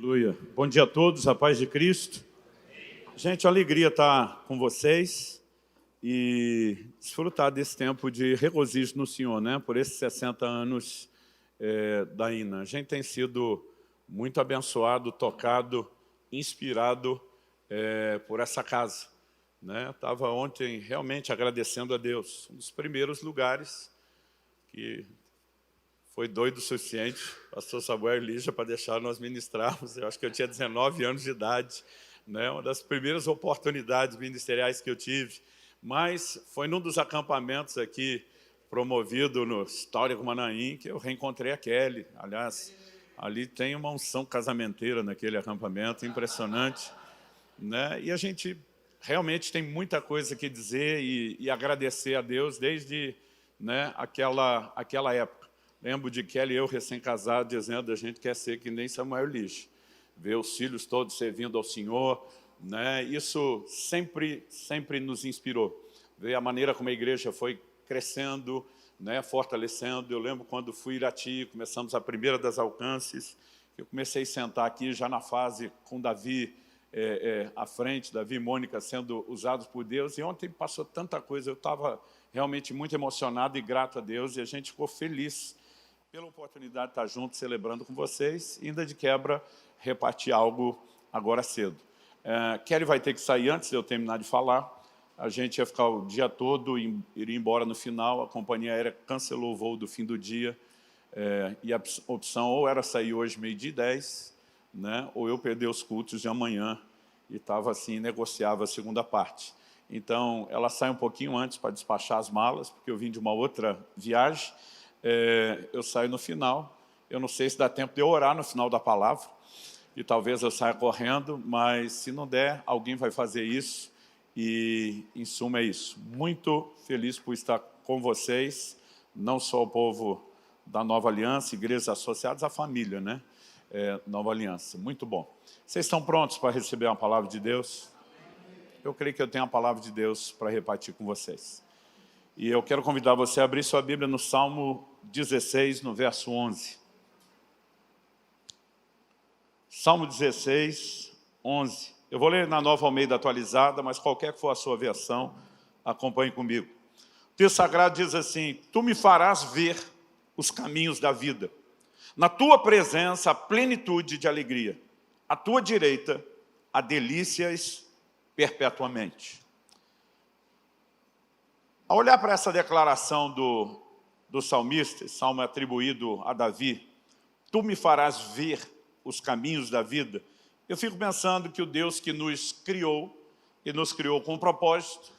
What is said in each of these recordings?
Aleluia. Bom dia a todos, a paz de Cristo. Gente, a alegria estar com vocês e desfrutar desse tempo de regozijo no Senhor, né? Por esses 60 anos da INA. A gente tem sido muito abençoado, tocado, inspirado por essa casa, né? Estava ontem realmente agradecendo a Deus. Um dos primeiros lugares que foi doido o suficiente, pastor Samuel e Lígia, para deixar nós ministrarmos. Eu acho que eu tinha 19 anos de idade, né? Uma das primeiras oportunidades ministeriais que eu tive. Mas foi num dos acampamentos aqui, promovido no Histórico Manaim, que eu reencontrei a Kelly. Aliás, ali tem uma unção casamenteira naquele acampamento, impressionante, né? E a gente realmente tem muita coisa que dizer e agradecer a Deus desde, né, aquela época. Lembro de Kelly e eu, recém-casados, dizendo: a gente quer ser que nem Samuel Lígia, ver os filhos todos servindo ao Senhor, né? Isso sempre nos inspirou. Ver a maneira como a igreja foi crescendo, né, fortalecendo. Eu lembro quando fui a Irati, começamos a primeira das alcances, eu comecei a sentar aqui já na fase com Davi à frente, Davi e Mônica sendo usados por Deus, e ontem passou tanta coisa, eu estava realmente muito emocionado e grato a Deus, e a gente ficou feliz pela oportunidade de estar junto, celebrando com vocês, e ainda de quebra, repartir algo agora cedo. Kelly vai ter que sair antes de eu terminar de falar. A gente ia ficar o dia todo, iria embora no final, a companhia aérea cancelou o voo do fim do dia, e a opção ou era sair hoje 12h10, né, ou eu perder os cultos de amanhã, e estava assim, negociava a segunda parte. Então, ela sai um pouquinho antes para despachar as malas, porque eu vim de uma outra viagem. Eu saio no final. Eu não sei se dá tempo de eu orar no final da palavra, e talvez eu saia correndo, mas se não der, alguém vai fazer isso, e em suma é isso. Muito feliz por estar com vocês, não só o povo da Nova Aliança, igrejas associadas, a família, né? Nova Aliança, muito bom. Vocês estão prontos para receber uma palavra de Deus? Eu creio que eu tenho a palavra de Deus para repartir com vocês. E eu quero convidar você a abrir sua Bíblia no Salmo 16, no verso 11. Salmo 16, 11. Eu vou ler na Nova Almeida atualizada, mas qualquer que for a sua versão, acompanhe comigo. O texto sagrado diz assim: Tu me farás ver os caminhos da vida. Na tua presença, a plenitude de alegria. À tua direita, há delícias perpetuamente. Ao olhar para essa declaração do salmista, esse salmo é atribuído a Davi, tu me farás ver os caminhos da vida, eu fico pensando que o Deus que nos criou, e nos criou com um propósito,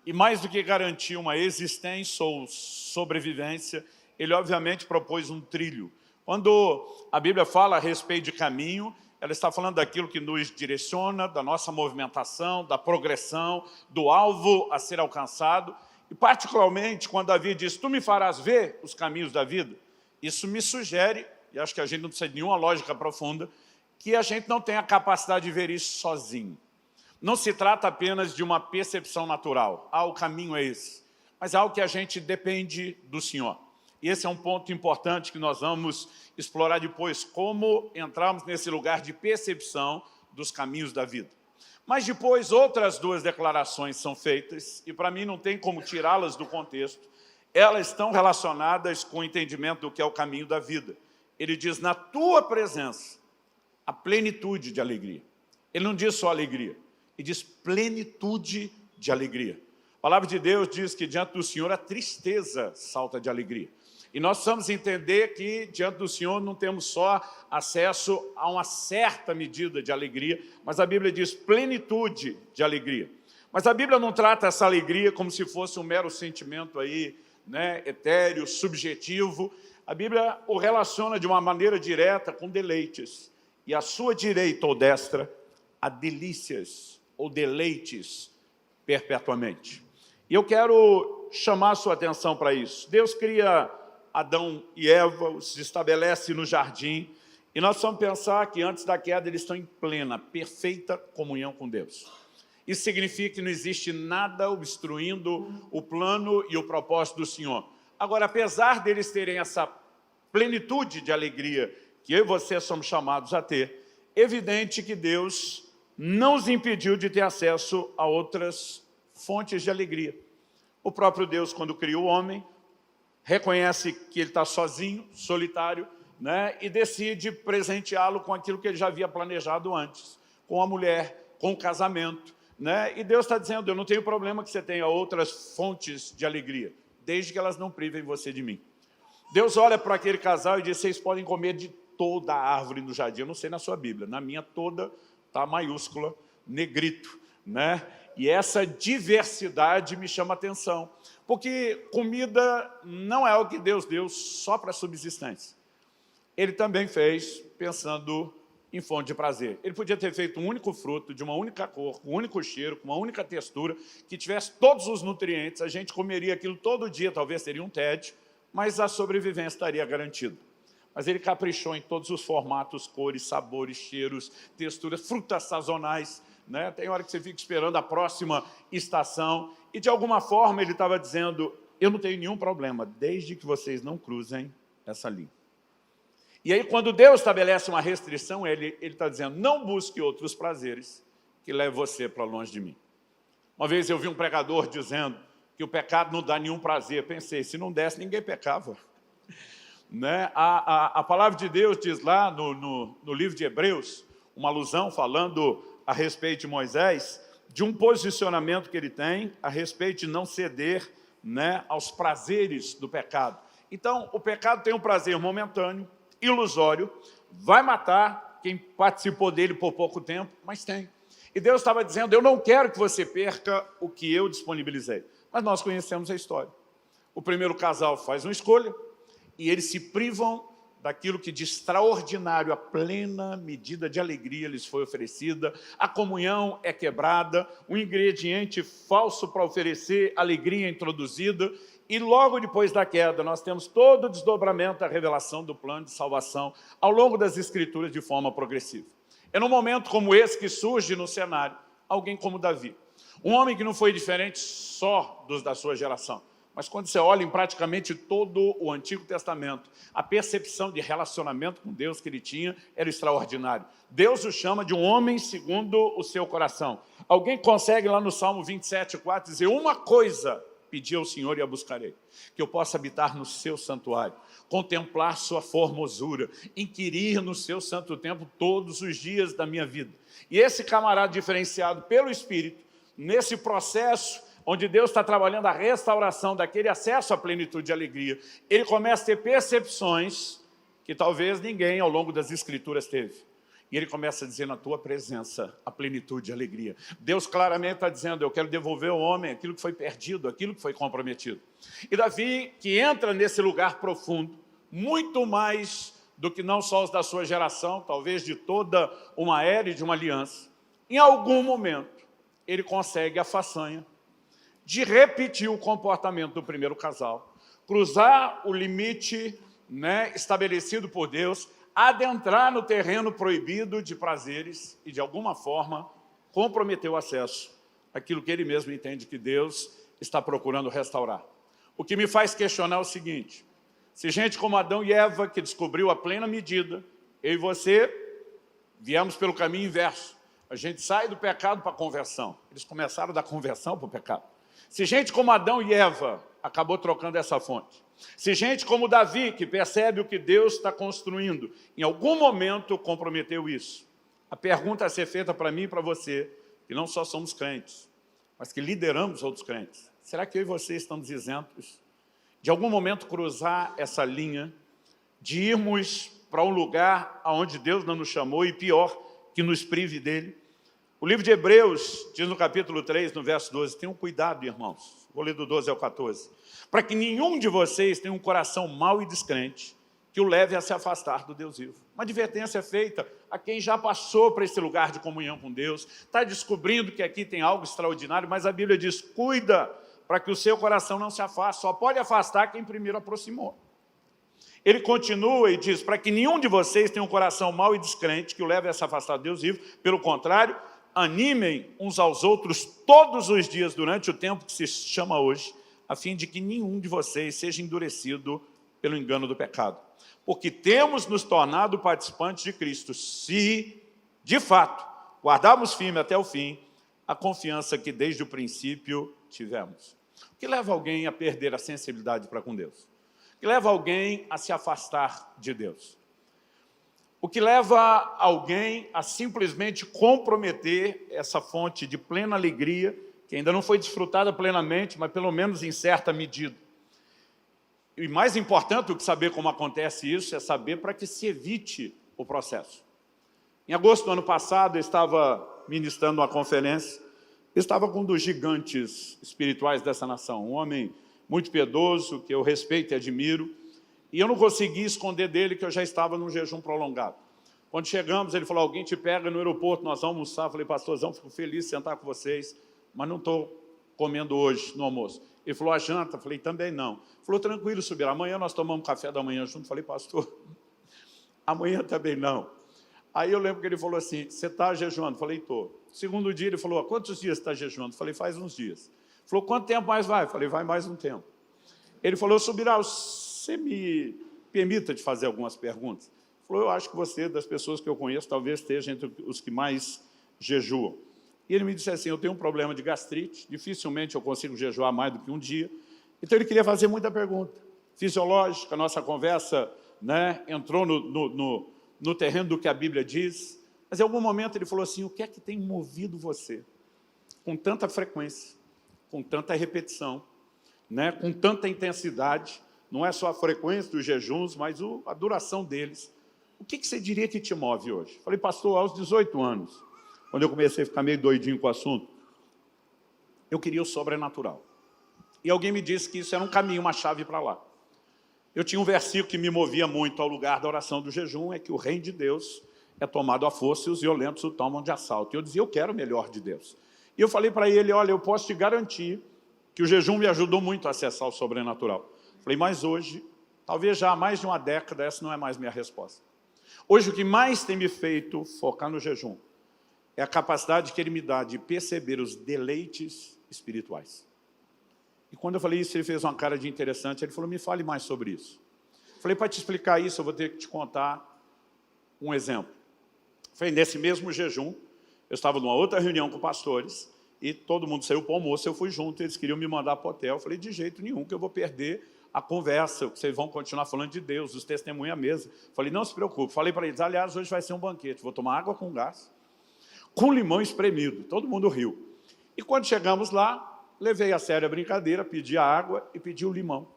e mais do que garantir uma existência ou sobrevivência, ele obviamente propôs um trilho. Quando a Bíblia fala a respeito de caminho, ela está falando daquilo que nos direciona, da nossa movimentação, da progressão, do alvo a ser alcançado. E particularmente quando Davi diz: tu me farás ver os caminhos da vida, isso me sugere, e acho que a gente não precisa de nenhuma lógica profunda, que a gente não tem a capacidade de ver isso sozinho. Não se trata apenas de uma percepção natural, o caminho é esse, mas é algo que a gente depende do Senhor. E esse é um ponto importante que nós vamos explorar depois, como entrarmos nesse lugar de percepção dos caminhos da vida. Mas depois outras duas declarações são feitas, e para mim não tem como tirá-las do contexto. Elas estão relacionadas com o entendimento do que é o caminho da vida. Ele diz: na tua presença, a plenitude de alegria. Ele não diz só alegria, ele diz plenitude de alegria. A palavra de Deus diz que diante do Senhor a tristeza salta de alegria. E nós precisamos entender que diante do Senhor não temos só acesso a uma certa medida de alegria, mas a Bíblia diz plenitude de alegria. Mas a Bíblia não trata essa alegria como se fosse um mero sentimento aí, né, etéreo, subjetivo. A Bíblia o relaciona de uma maneira direta com deleites. E à sua direita ou destra, há delícias ou deleites perpetuamente. E eu quero chamar a sua atenção para isso. Deus cria Adão e Eva, os estabelece no jardim, e nós vamos pensar que antes da queda eles estão em plena, perfeita comunhão com Deus. Isso significa que não existe nada obstruindo o plano e o propósito do Senhor. Agora, apesar deles terem essa plenitude de alegria que eu e você somos chamados a ter, evidente que Deus não os impediu de ter acesso a outras fontes de alegria. O próprio Deus, quando criou o homem, reconhece que ele está sozinho, solitário, né, e decide presenteá-lo com aquilo que ele já havia planejado antes, com a mulher, com o casamento. Né? E Deus está dizendo, eu não tenho problema que você tenha outras fontes de alegria, desde que elas não privem você de mim. Deus olha para aquele casal e diz, vocês podem comer de toda a árvore do jardim. Eu não sei na sua Bíblia, na minha toda está maiúscula, negrito. Né? E essa diversidade me chama a atenção, porque comida não é algo que Deus deu só para subsistência. Ele também fez pensando em fonte de prazer. Ele podia ter feito um único fruto, de uma única cor, com um único cheiro, com uma única textura, que tivesse todos os nutrientes, a gente comeria aquilo todo dia, talvez seria um tédio, mas a sobrevivência estaria garantida. Mas ele caprichou em todos os formatos, cores, sabores, cheiros, texturas, frutas sazonais. Né? Tem hora que você fica esperando a próxima estação, e de alguma forma ele estava dizendo, eu não tenho nenhum problema, desde que vocês não cruzem essa linha. E aí, quando Deus estabelece uma restrição, ele está dizendo, não busque outros prazeres que levem você para longe de mim. Uma vez eu vi um pregador dizendo que o pecado não dá nenhum prazer. Pensei, se não desse, ninguém pecava. Né? A palavra de Deus diz lá no livro de Hebreus, uma alusão falando a respeito de Moisés, de um posicionamento que ele tem a respeito de não ceder, né, aos prazeres do pecado. Então, o pecado tem um prazer momentâneo, ilusório, vai matar quem participou dele por pouco tempo, mas tem. E Deus estava dizendo, eu não quero que você perca o que eu disponibilizei. Mas nós conhecemos a história. O primeiro casal faz uma escolha e eles se privam daquilo que de extraordinário, a plena medida de alegria lhes foi oferecida, a comunhão é quebrada, um ingrediente falso para oferecer alegria introduzida, e logo depois da queda, nós temos todo o desdobramento, a revelação do plano de salvação ao longo das Escrituras de forma progressiva. É num momento como esse que surge no cenário alguém como Davi. Um homem que não foi diferente só dos da sua geração, mas quando você olha em praticamente todo o Antigo Testamento, a percepção de relacionamento com Deus que ele tinha era extraordinário. Deus o chama de um homem segundo o seu coração. Alguém consegue lá no Salmo 27:4 dizer, uma coisa pedi ao Senhor e a buscarei, que eu possa habitar no seu santuário, contemplar sua formosura, inquirir no seu santo templo todos os dias da minha vida. E esse camarada diferenciado pelo Espírito, nesse processo onde Deus está trabalhando a restauração daquele acesso à plenitude de alegria, ele começa a ter percepções que talvez ninguém ao longo das Escrituras teve. E ele começa a dizer, na tua presença, a plenitude de alegria. Deus claramente está dizendo, eu quero devolver ao homem aquilo que foi perdido, aquilo que foi comprometido. E Davi, que entra nesse lugar profundo, muito mais do que não só os da sua geração, talvez de toda uma era e de uma aliança, em algum momento, ele consegue a façanha de repetir o comportamento do primeiro casal, cruzar o limite, né, estabelecido por Deus, adentrar no terreno proibido de prazeres e, de alguma forma, comprometer o acesso àquilo que ele mesmo entende que Deus está procurando restaurar. O que me faz questionar é o seguinte, se gente como Adão e Eva, que descobriu a plena medida, eu e você viemos pelo caminho inverso, a gente sai do pecado para a conversão, eles começaram da conversão para o pecado. Se gente como Adão e Eva acabou trocando essa fonte, se gente como Davi, que percebe o que Deus está construindo, em algum momento comprometeu isso, a pergunta a ser feita para mim e para você, que não só somos crentes, mas que lideramos outros crentes, será que eu e você estamos isentos de algum momento cruzar essa linha, de irmos para um lugar onde Deus não nos chamou e pior, que nos prive dele? O livro de Hebreus diz no capítulo 3, no verso 12, tenham cuidado, irmãos, vou ler do 12 ao 14, para que nenhum de vocês tenha um coração mau e descrente, que o leve a se afastar do Deus vivo. Uma advertência feita a quem já passou para esse lugar de comunhão com Deus, está descobrindo que aqui tem algo extraordinário, mas a Bíblia diz, cuida para que o seu coração não se afaste, só pode afastar quem primeiro aproximou. Ele continua e diz, para que nenhum de vocês tenha um coração mau e descrente, que o leve a se afastar do Deus vivo, pelo contrário, animem uns aos outros todos os dias durante o tempo que se chama hoje, a fim de que nenhum de vocês seja endurecido pelo engano do pecado. Porque temos nos tornado participantes de Cristo, se de fato, guardarmos firme até o fim a confiança que desde o princípio tivemos. O que leva alguém a perder a sensibilidade para com Deus? O que leva alguém a se afastar de Deus? O que leva alguém a simplesmente comprometer essa fonte de plena alegria, que ainda não foi desfrutada plenamente, mas pelo menos em certa medida. E mais importante do que saber como acontece isso, é saber para que se evite o processo. Em agosto do ano passado, eu estava ministrando uma conferência, eu estava com um dos gigantes espirituais dessa nação, um homem muito piedoso, que eu respeito e admiro, e eu não consegui esconder dele que eu já estava num jejum prolongado. Quando chegamos, ele falou, alguém te pega no aeroporto, nós vamos almoçar. Eu falei, pastorzão, fico feliz de sentar com vocês, mas não estou comendo hoje no almoço. Ele falou, a janta? Eu falei, também não. Ele falou, tranquilo, subir. Amanhã nós tomamos café da manhã junto. Eu falei, pastor, amanhã também não. Aí eu lembro que ele falou assim, você está jejuando? Eu falei, estou. Segundo dia, ele falou, há quantos dias você está jejuando? Eu falei, faz uns dias. Ele falou, quanto tempo mais vai? Eu falei, vai mais um tempo. Ele falou, Subirá, você me permita de fazer algumas perguntas? Ele falou, eu acho que você, das pessoas que eu conheço, talvez esteja entre os que mais jejuam. E ele me disse assim, eu tenho um problema de gastrite, dificilmente eu consigo jejuar mais do que um dia. Então ele queria fazer muita pergunta. Fisiológica, a nossa conversa, né, entrou no terreno do que a Bíblia diz. Mas em algum momento ele falou assim, o que é que tem movido você com tanta frequência, com tanta repetição, né, com tanta intensidade? Não é só a frequência dos jejuns, mas a duração deles. O que você diria que te move hoje? Falei, pastor, aos 18 anos, quando eu comecei a ficar meio doidinho com o assunto, eu queria o sobrenatural. E alguém me disse que isso era um caminho, uma chave para lá. Eu tinha um versículo que me movia muito ao lugar da oração do jejum, é que o reino de Deus é tomado à força e os violentos o tomam de assalto. E eu dizia, eu quero o melhor de Deus. E eu falei para ele, olha, eu posso te garantir que o jejum me ajudou muito a acessar o sobrenatural. Falei, mas hoje, talvez já há mais de uma década, essa não é mais minha resposta. Hoje o que mais tem me feito focar no jejum é a capacidade que ele me dá de perceber os deleites espirituais. E quando eu falei isso, ele fez uma cara de interessante, ele falou, me fale mais sobre isso. Falei, para te explicar isso, eu vou ter que te contar um exemplo. Falei, nesse mesmo jejum, eu estava numa outra reunião com pastores, e todo mundo saiu para o almoço, eu fui junto, eles queriam me mandar para o hotel. Eu falei, de jeito nenhum, que eu vou perder a conversa, vocês vão continuar falando de Deus, os testemunhos à mesa. Falei, não se preocupe. Falei para eles, aliás, hoje vai ser um banquete, vou tomar água com gás, com limão espremido. Todo mundo riu. E quando chegamos lá, levei a sério a brincadeira, pedi a água e pedi o limão.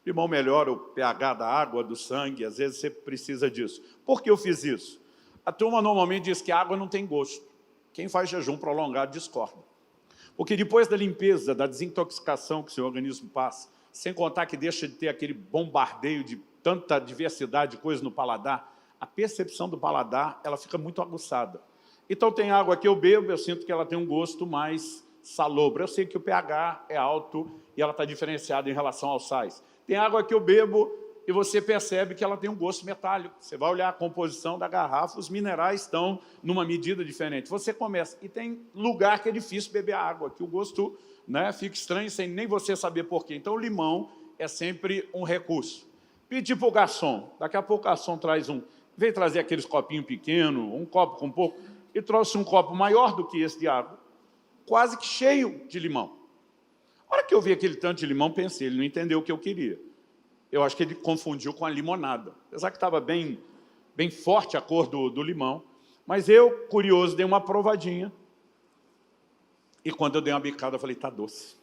Limão melhora o pH da água, do sangue, às vezes você precisa disso. Por que eu fiz isso? A turma normalmente diz que a água não tem gosto. Quem faz jejum prolongado discorda. Porque depois da limpeza, da desintoxicação que o seu organismo passa, sem contar que deixa de ter aquele bombardeio de tanta diversidade de coisas no paladar, a percepção do paladar ela fica muito aguçada. Então tem água que eu bebo, eu sinto que ela tem um gosto mais salobro. Eu sei que o pH é alto e ela está diferenciada em relação aos sais. Tem água que eu bebo e você percebe que ela tem um gosto metálico. Você vai olhar a composição da garrafa, os minerais estão numa medida diferente. Você começa, e tem lugar que é difícil beber água, que o gosto, né, fica estranho sem nem você saber por quê. Então o limão é sempre um recurso. Pedi para o garçom, daqui a pouco o garçom traz veio trazer aqueles copinhos pequenos, um copo com pouco, e trouxe um copo maior do que esse de água, quase que cheio de limão. A hora que eu vi aquele tanto de limão, pensei, ele não entendeu o que eu queria. Eu acho que ele confundiu com a limonada. Apesar que estava bem forte a cor do limão. Mas eu, curioso, dei uma provadinha. E quando eu dei uma bicada, eu falei, está doce.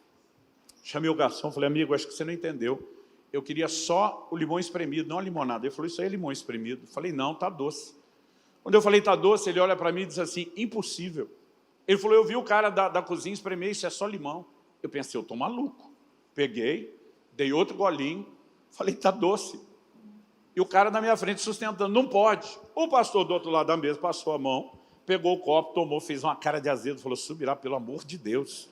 Chamei o garçom, falei, amigo, acho que você não entendeu. Eu queria só o limão espremido, não a limonada. Ele falou, isso aí é limão espremido. Eu falei, não, está doce. Quando eu falei, está doce, ele olha para mim e diz assim, impossível. Ele falou, eu vi o cara da cozinha espremer, isso é só limão. Eu pensei, eu estou maluco. Peguei, dei outro golinho, falei, está doce. E o cara na minha frente sustentando, não pode. O pastor do outro lado da mesa passou a mão, pegou o copo, tomou, fez uma cara de azedo, falou, Subirá, pelo amor de Deus.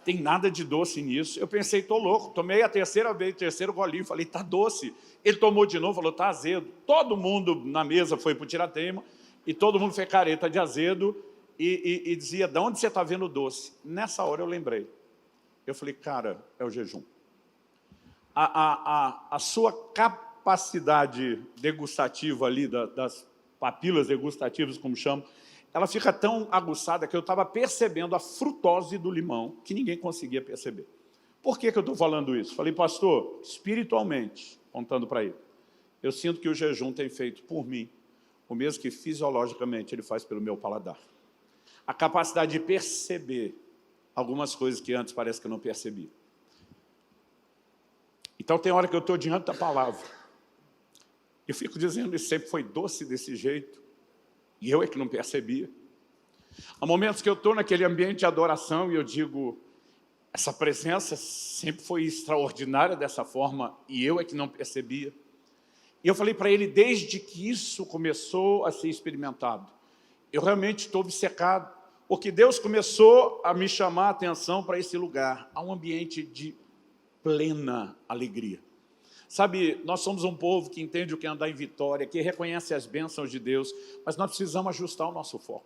Tem nada de doce nisso. Eu pensei, estou louco. Tomei a terceira vez, o terceiro golinho, falei, está doce. Ele tomou de novo, falou, está azedo. Todo mundo na mesa foi para o tirateima, e todo mundo fez careta de azedo, e dizia, de onde você está vendo doce? Nessa hora eu lembrei. Eu falei, cara, é o jejum. A sua capacidade degustativa ali das papilas degustativas, como chamam, ela fica tão aguçada que eu estava percebendo a frutose do limão que ninguém conseguia perceber. Por que eu estou falando isso? Falei, pastor, espiritualmente, contando para ele, eu sinto que o jejum tem feito por mim o mesmo que fisiologicamente ele faz pelo meu paladar. A capacidade de perceber algumas coisas que antes parece que eu não percebia. Então tem hora que eu estou diante da palavra. Eu fico dizendo, isso sempre foi doce desse jeito. E eu é que não percebia. Há momentos que eu estou naquele ambiente de adoração e eu digo, essa presença sempre foi extraordinária dessa forma e eu é que não percebia. E eu falei para ele, desde que isso começou a ser experimentado, eu realmente estou obcecado, porque Deus começou a me chamar a atenção para esse lugar, a um ambiente de plena alegria. Sabe, nós somos um povo que entende o que é andar em vitória, que reconhece as bênçãos de Deus, mas nós precisamos ajustar o nosso foco.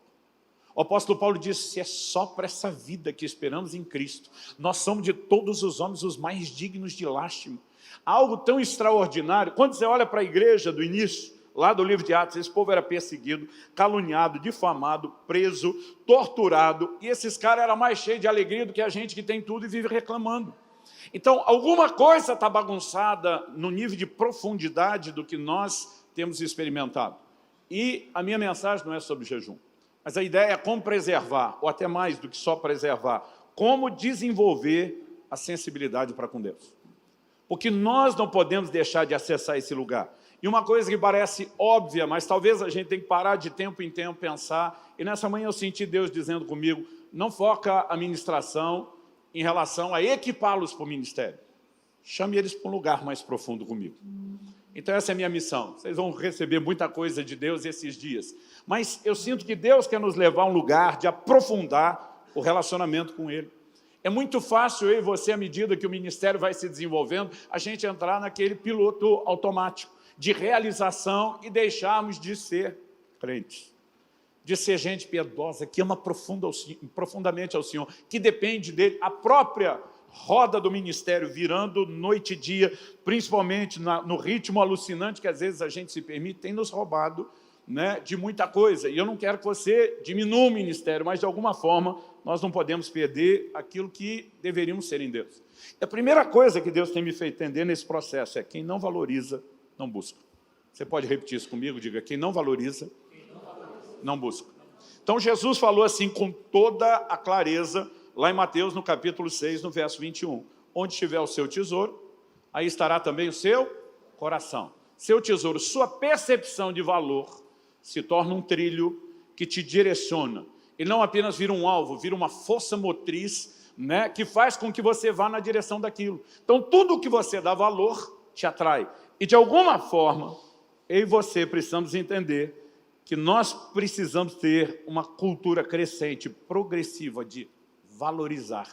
O apóstolo Paulo disse, se é só para essa vida que esperamos em Cristo, nós somos de todos os homens os mais dignos de lástima. Algo tão extraordinário, quando você olha para a igreja do início, lá do livro de Atos, esse povo era perseguido, caluniado, difamado, preso, torturado, e esses caras eram mais cheios de alegria do que a gente que tem tudo e vive reclamando. Então, alguma coisa está bagunçada no nível de profundidade do que nós temos experimentado. E a minha mensagem não é sobre jejum, mas a ideia é como preservar, ou até mais do que só preservar, como desenvolver a sensibilidade para com Deus. Porque nós não podemos deixar de acessar esse lugar. E uma coisa que parece óbvia, mas talvez a gente tenha que parar de tempo em tempo pensar, e nessa manhã eu senti Deus dizendo comigo, não foca a ministração em relação a equipá-los para o ministério. Chame eles para um lugar mais profundo comigo. Então essa é a minha missão. Vocês vão receber muita coisa de Deus esses dias. Mas eu sinto que Deus quer nos levar a um lugar de aprofundar o relacionamento com Ele. É muito fácil eu e você, à medida que o ministério vai se desenvolvendo, a gente entrar naquele piloto automático de realização e deixarmos de ser crentes, de ser gente piedosa, que ama profundamente ao Senhor, que depende dele, a própria roda do ministério virando noite e dia, principalmente no ritmo alucinante que às vezes a gente se permite, tem nos roubado, né, de muita coisa. E eu não quero que você diminua o ministério, mas de alguma forma nós não podemos perder aquilo que deveríamos ser em Deus. E a primeira coisa que Deus tem me feito entender nesse processo é quem não valoriza, não busca. Você pode repetir isso comigo? Diga, quem não valoriza, não busca. Então Jesus falou assim com toda a clareza, lá em Mateus, no capítulo 6, no verso 21. Onde estiver o seu tesouro, aí estará também o seu coração. Seu tesouro, sua percepção de valor se torna um trilho que te direciona. Ele não apenas vira um alvo, vira uma força motriz, né, que faz com que você vá na direção daquilo. Então, tudo que você dá valor te atrai. E, de alguma forma, eu e você precisamos entender que nós precisamos ter uma cultura crescente, progressiva, de valorizar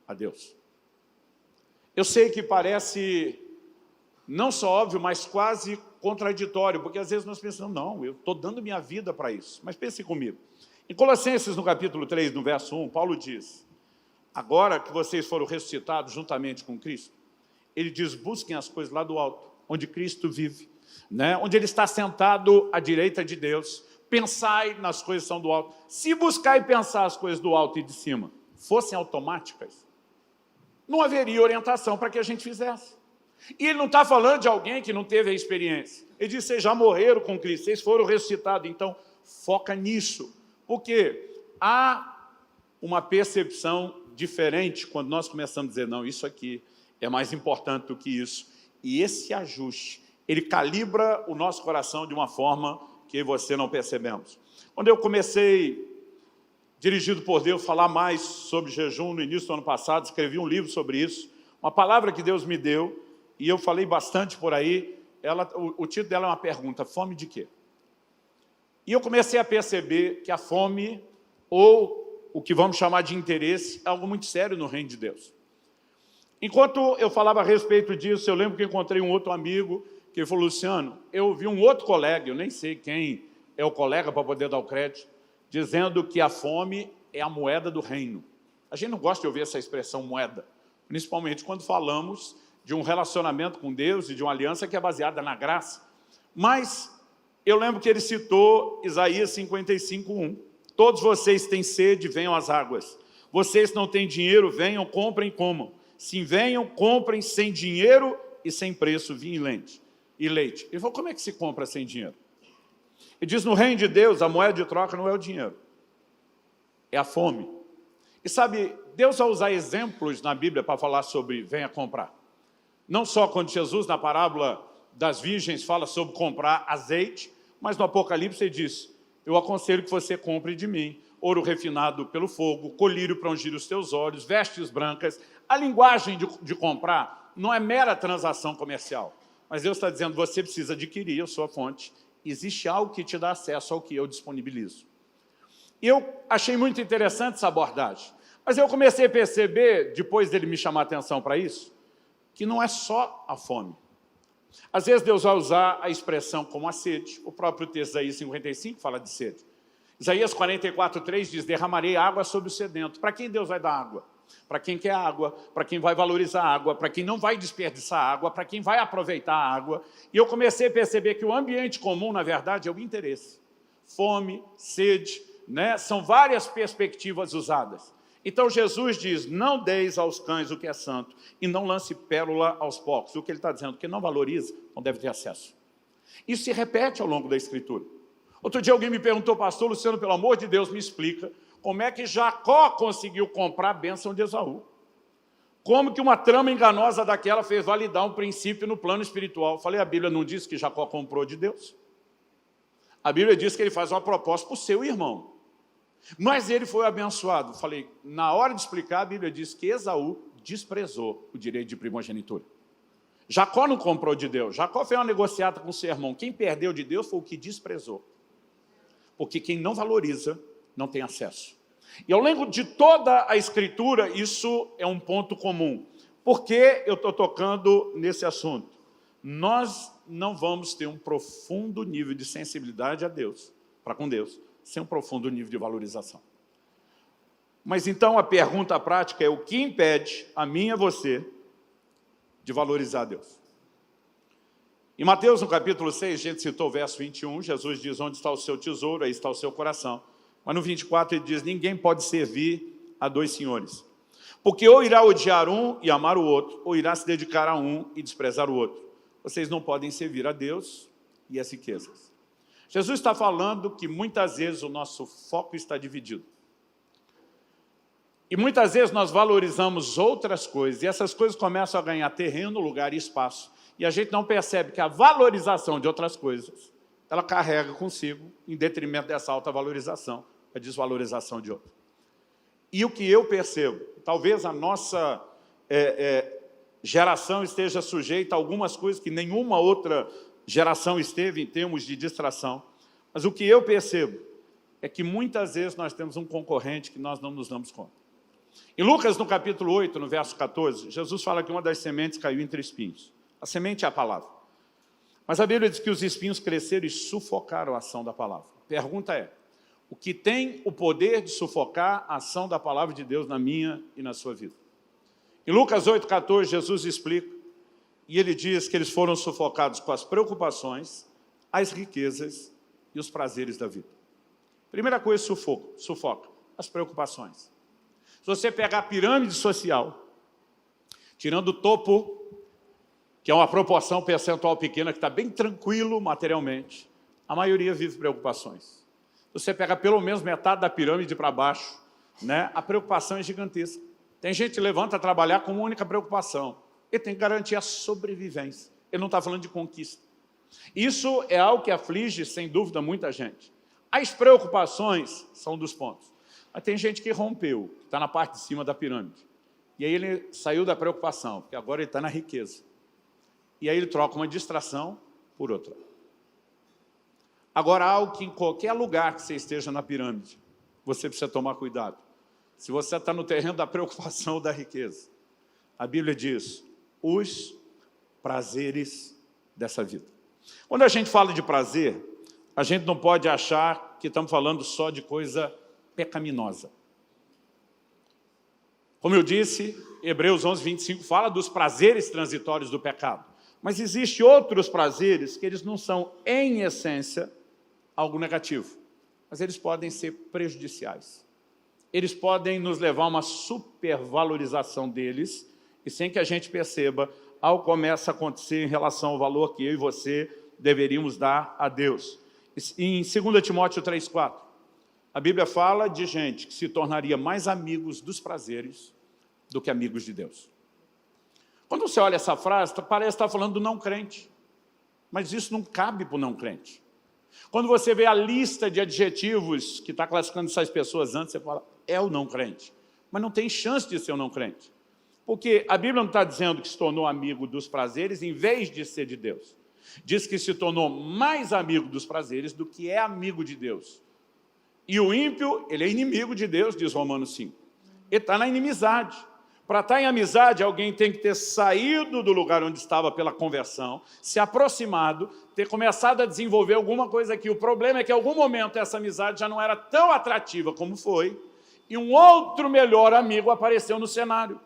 a Deus. Eu sei que parece não só óbvio, mas quase contraditório, porque às vezes nós pensamos, não, eu estou dando minha vida para isso. Mas pense comigo. Em Colossenses, no capítulo 3, no verso 1, Paulo diz, agora que vocês foram ressuscitados juntamente com Cristo, ele diz, busquem as coisas lá do alto, onde Cristo vive, né? Onde ele está sentado à direita de Deus, pensai nas coisas que são do alto. Se buscar e pensar as coisas do alto e de cima fossem automáticas, não haveria orientação para que a gente fizesse. E ele não está falando de alguém que não teve a experiência. Ele diz, vocês já morreram com Cristo, vocês foram ressuscitados, então foca nisso. Porque há uma percepção diferente quando nós começamos a dizer, não, isso aqui é mais importante do que isso. E esse ajuste, ele calibra o nosso coração de uma forma que você não percebemos. Quando eu comecei, dirigido por Deus, falar mais sobre jejum no início do ano passado, escrevi um livro sobre isso, uma palavra que Deus me deu, e eu falei bastante por aí, o título dela é uma pergunta, fome de quê? E eu comecei a perceber que a fome, ou o que vamos chamar de interesse, é algo muito sério no reino de Deus. Enquanto eu falava a respeito disso, eu lembro que encontrei um outro amigo, que falou, Luciano, eu ouvi um outro colega, eu nem sei quem é o colega para poder dar o crédito, dizendo que a fome é a moeda do reino. A gente não gosta de ouvir essa expressão moeda, principalmente quando falamos de um relacionamento com Deus e de uma aliança que é baseada na graça. Mas eu lembro que ele citou Isaías 55:1. Todos vocês têm sede, venham às águas. Vocês não têm dinheiro, venham, comprem e comam. Sim, venham, comprem sem dinheiro e sem preço vinho e leite. Ele falou, como é que se compra sem dinheiro? Ele diz, no reino de Deus, a moeda de troca não é o dinheiro, é a fome. E sabe, Deus vai usar exemplos na Bíblia para falar sobre venha comprar. Não só quando Jesus, na parábola das virgens, fala sobre comprar azeite, mas no Apocalipse ele diz, eu aconselho que você compre de mim ouro refinado pelo fogo, colírio para ungir os teus olhos, vestes brancas. A linguagem de comprar não é mera transação comercial, mas Deus está dizendo, você precisa adquirir a sua fonte. Existe algo que te dá acesso ao que eu disponibilizo. Eu achei muito interessante essa abordagem, mas eu comecei a perceber, depois dele me chamar a atenção para isso, que não é só a fome. Às vezes Deus vai usar a expressão como a sede. O próprio texto de Isaías 55 fala de sede. Isaías 44:3 diz, derramarei água sobre o sedento. Para quem Deus vai dar água? Para quem quer água, para quem vai valorizar a água, para quem não vai desperdiçar água, para quem vai aproveitar a água. E eu comecei a perceber que o ambiente comum, na verdade, é o interesse. Fome, sede, né? São várias perspectivas usadas. Então Jesus diz, não deis aos cães o que é santo e não lance pérola aos porcos. O que ele está dizendo? Que não valoriza, não deve ter acesso. Isso se repete ao longo da Escritura. Outro dia alguém me perguntou, pastor Luciano, pelo amor de Deus, me explica como é que Jacó conseguiu comprar a bênção de Esaú. Como que uma trama enganosa daquela fez validar um princípio no plano espiritual? Eu falei, a Bíblia não diz que Jacó comprou de Deus? A Bíblia diz que ele faz uma proposta para o seu irmão. Mas ele foi abençoado. Falei, na hora de explicar, a Bíblia diz que Esaú desprezou o direito de primogenitura. Jacó não comprou de Deus. Jacó fez uma negociata com seu irmão. Quem perdeu de Deus foi o que desprezou. Porque quem não valoriza, não tem acesso. E ao longo de toda a Escritura, isso é um ponto comum. Por que eu estou tocando nesse assunto? Nós não vamos ter um profundo nível de sensibilidade a Deus, para com Deus, sem um profundo nível de valorização. Mas então a pergunta prática é o que impede a mim e a você de valorizar Deus? Em Mateus, no capítulo 6, a gente citou o verso 21, Jesus diz, onde está o seu tesouro, aí está o seu coração. Mas no 24 ele diz, ninguém pode servir a dois senhores. Porque ou irá odiar um e amar o outro, ou irá se dedicar a um e desprezar o outro. Vocês não podem servir a Deus e as riquezas. Jesus está falando que muitas vezes o nosso foco está dividido. E muitas vezes nós valorizamos outras coisas, e essas coisas começam a ganhar terreno, lugar e espaço. E a gente não percebe que a valorização de outras coisas, ela carrega consigo, em detrimento dessa alta valorização, a desvalorização de outra. E o que eu percebo, talvez a nossa geração esteja sujeita a algumas coisas que nenhuma outra geração esteve em termos de distração, mas o que eu percebo é que muitas vezes nós temos um concorrente que nós não nos damos conta. Em Lucas, no capítulo 8, no verso 14, Jesus fala que uma das sementes caiu entre espinhos. A semente é a palavra. Mas a Bíblia diz que os espinhos cresceram e sufocaram a ação da palavra. A pergunta é, o que tem o poder de sufocar a ação da palavra de Deus na minha e na sua vida? Em Lucas 8,14, Jesus explica, e ele diz que eles foram sufocados com as preocupações, as riquezas e os prazeres da vida. Primeira coisa, sufoca as preocupações. Se você pegar a pirâmide social, tirando o topo, que é uma proporção percentual pequena, que está bem tranquilo materialmente, a maioria vive preocupações. Se você pega pelo menos metade da pirâmide para baixo, né, a preocupação é gigantesca. Tem gente que levanta a trabalhar com uma única preocupação. Ele tem que garantir a sobrevivência. Ele não está falando de conquista. Isso é algo que aflige, sem dúvida, muita gente. As preocupações são dos pontos. Mas tem gente que rompeu, que está na parte de cima da pirâmide. E aí ele saiu da preocupação, porque agora ele está na riqueza. E aí ele troca uma distração por outra. Agora, algo que em qualquer lugar que você esteja na pirâmide, você precisa tomar cuidado. Se você está no terreno da preocupação ou da riqueza, a Bíblia diz, os prazeres dessa vida. Quando a gente fala de prazer, a gente não pode achar que estamos falando só de coisa pecaminosa. Como eu disse, Hebreus 11:25 fala dos prazeres transitórios do pecado. Mas existem outros prazeres que eles não são, em essência, algo negativo, mas eles podem ser prejudiciais. Eles podem nos levar a uma supervalorização deles, e sem que a gente perceba, algo começa a acontecer em relação ao valor que eu e você deveríamos dar a Deus. Em 2 Timóteo 3,4, a Bíblia fala de gente que se tornaria mais amigos dos prazeres do que amigos de Deus. Quando você olha essa frase, parece estar falando do não crente, mas isso não cabe para o não crente. Quando você vê a lista de adjetivos que está classificando essas pessoas antes, você fala, é o não crente, mas não tem chance de ser o não crente. Porque a Bíblia não está dizendo que se tornou amigo dos prazeres em vez de ser de Deus. Diz que se tornou mais amigo dos prazeres do que é amigo de Deus. E o ímpio, ele é inimigo de Deus, diz Romanos 5. Ele está na inimizade. Para estar em amizade, alguém tem que ter saído do lugar onde estava pela conversão, se aproximado, ter começado a desenvolver alguma coisa aqui. O problema é que em algum momento essa amizade já não era tão atrativa como foi, e um outro melhor amigo apareceu no cenário.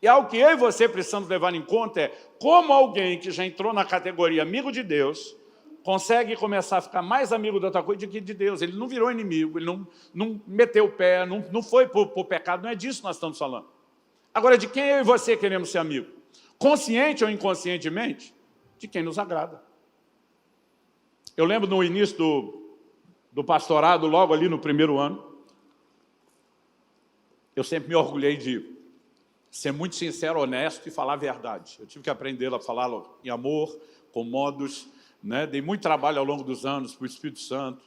E algo que eu e você precisamos levar em conta é como alguém que já entrou na categoria amigo de Deus consegue começar a ficar mais amigo de outra coisa do que de Deus. Ele não virou inimigo, ele não meteu o pé, não foi por pecado, não é disso que nós estamos falando. Agora, de quem eu e você queremos ser amigo? Consciente ou inconscientemente? De quem nos agrada. Eu lembro no início do pastorado, logo ali no primeiro ano, eu sempre me orgulhei de ser muito sincero, honesto e falar a verdade. Eu tive que aprender a falar em amor, com modos, né? Dei muito trabalho ao longo dos anos para o Espírito Santo,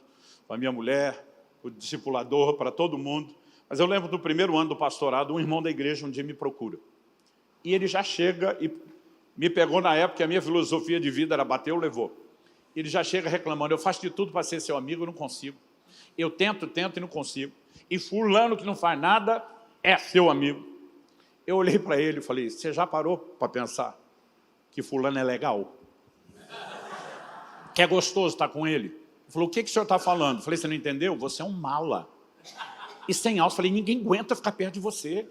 para a minha mulher, para o discipulador, para todo mundo. Mas eu lembro do primeiro ano do pastorado, um irmão da igreja um dia me procura. E ele já chega e me pegou na época que a minha filosofia de vida era bateu, levou. Ele já chega reclamando, eu faço de tudo para ser seu amigo, eu não consigo. Eu tento e não consigo. E fulano que não faz nada é seu amigo. Eu olhei para ele e falei, você já parou para pensar que fulano é legal? Que é gostoso estar com ele? Ele falou, o que o senhor está falando? Eu falei, você não entendeu? Você é um mala. E sem alça, falei, ninguém aguenta ficar perto de você.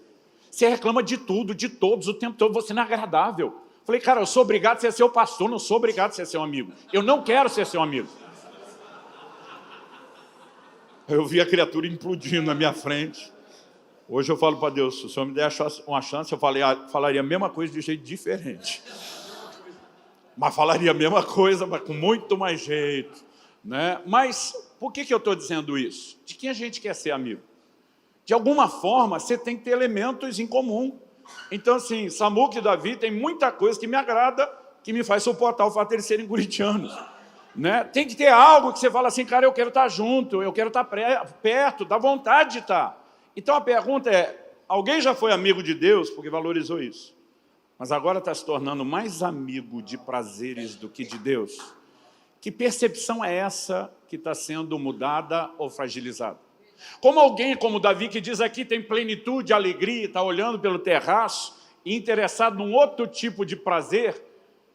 Você reclama de tudo, de todos, o tempo todo, você não é agradável. Falei, cara, eu sou obrigado a ser seu pastor, não sou obrigado a ser seu amigo. Eu não quero ser seu amigo. Eu vi a criatura implodindo na minha frente. Hoje eu falo para Deus, se o Senhor me der uma chance, eu falaria a mesma coisa de jeito diferente. Mas falaria a mesma coisa, mas com muito mais jeito. Né? Mas por que eu estou dizendo isso? De quem a gente quer ser amigo? De alguma forma, você tem que ter elementos em comum. Então, assim, Samuca e Davi tem muita coisa que me agrada, que me faz suportar o fato de eles serem curitianos. Né? Tem que ter algo que você fala assim, cara, eu quero estar junto, eu quero estar perto, dá vontade de estar. Então, a pergunta é, alguém já foi amigo de Deus porque valorizou isso? Mas agora está se tornando mais amigo de prazeres do que de Deus? Que percepção é essa que está sendo mudada ou fragilizada? Como alguém como Davi, que diz aqui, tem plenitude, alegria, está olhando pelo terraço e interessado num outro tipo de prazer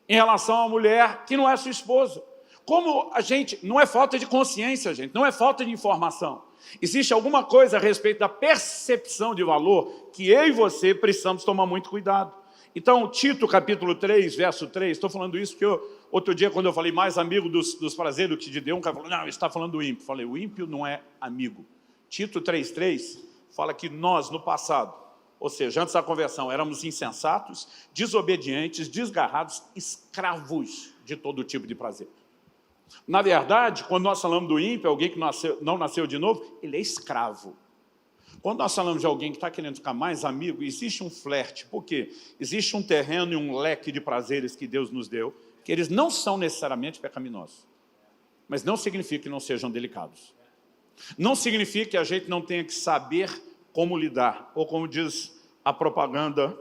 em relação a uma mulher que não é sua esposa. Como a gente, não é falta de consciência, gente, não é falta de informação. Existe alguma coisa a respeito da percepção de valor que eu e você precisamos tomar muito cuidado. Então, Tito, capítulo 3, verso 3, estou falando isso porque outro dia, quando eu falei mais amigo dos prazeres do que de Deus, um cara falou, não, está falando do ímpio. Eu falei, o ímpio não é amigo. Tito 3,3 fala que nós, no passado, ou seja, antes da conversão, éramos insensatos, desobedientes, desgarrados, escravos de todo tipo de prazer. Na verdade, quando nós falamos do ímpio, alguém que não nasceu de novo, ele é escravo. Quando nós falamos de alguém que está querendo ficar mais amigo, existe um flerte. Por quê? Existe um terreno e um leque de prazeres que Deus nos deu, que eles não são necessariamente pecaminosos, mas não significa que não sejam delicados. Não significa que a gente não tenha que saber como lidar, ou como diz a propaganda,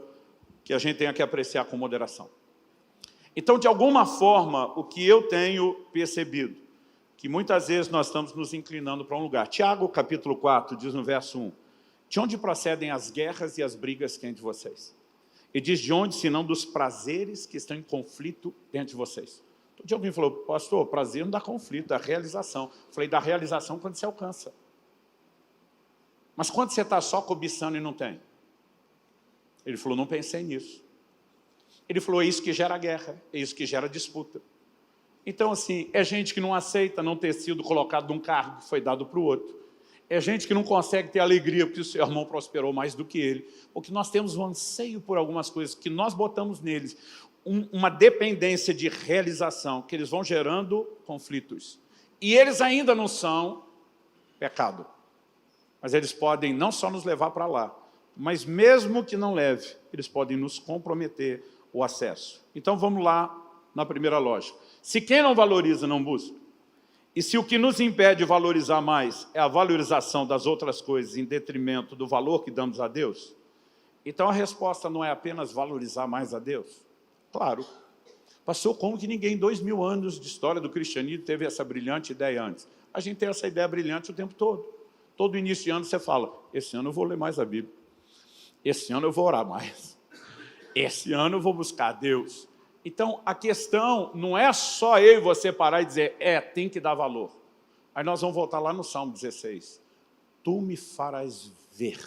que a gente tenha que apreciar com moderação. Então, de alguma forma, o que eu tenho percebido, que muitas vezes nós estamos nos inclinando para um lugar. Tiago, capítulo 4, diz no verso 1, de onde procedem as guerras e as brigas que há entre vocês? E diz de onde, senão dos prazeres que estão em conflito dentro de vocês. Um dia alguém falou, pastor, prazer não dá conflito, dá realização. Eu falei, dá realização quando você alcança. Mas quando você está só cobiçando e não tem? Ele falou, não pensei nisso. Ele falou, é isso que gera guerra, é isso que gera disputa. Então, assim, é gente que não aceita não ter sido colocado num cargo que foi dado para o outro. É gente que não consegue ter alegria porque o seu irmão prosperou mais do que ele. Porque nós temos um anseio por algumas coisas que nós botamos neles, uma dependência de realização, que eles vão gerando conflitos. E eles ainda não são pecado. Mas eles podem não só nos levar para lá, mas mesmo que não leve, eles podem nos comprometer o acesso. Então vamos lá na primeira lógica. Se quem não valoriza não busca, e se o que nos impede de valorizar mais é a valorização das outras coisas em detrimento do valor que damos a Deus, então a resposta não é apenas valorizar mais a Deus? Claro. Pastor, como que ninguém em 2000 anos de história do cristianismo teve essa brilhante ideia antes? A gente tem essa ideia brilhante o tempo todo. Todo início de ano você fala, esse ano eu vou ler mais a Bíblia. Esse ano eu vou orar mais. Esse ano eu vou buscar a Deus. Então, a questão não é só eu e você parar e dizer, tem que dar valor. Aí nós vamos voltar lá no Salmo 16. Tu me farás ver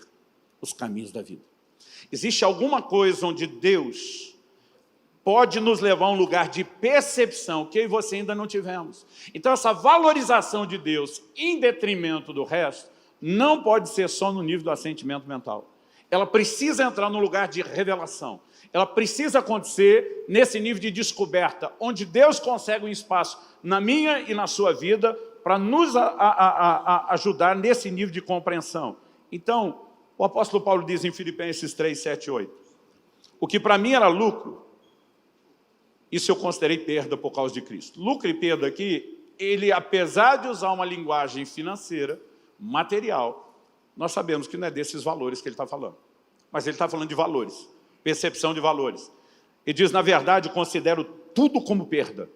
os caminhos da vida. Existe alguma coisa onde Deus pode nos levar a um lugar de percepção que eu e você ainda não tivemos. Então, essa valorização de Deus em detrimento do resto não pode ser só no nível do assentimento mental. Ela precisa entrar no lugar de revelação. Ela precisa acontecer nesse nível de descoberta, onde Deus consegue um espaço na minha e na sua vida para nos ajudar nesse nível de compreensão. Então, o apóstolo Paulo diz em Filipenses 3, 7, 8, o que para mim era lucro, isso eu considerei perda por causa de Cristo. Lucro e perda aqui, ele, apesar de usar uma linguagem financeira, material, nós sabemos que não é desses valores que ele está falando. Mas ele está falando de valores, percepção de valores. Ele diz, na verdade, considero tudo como perda,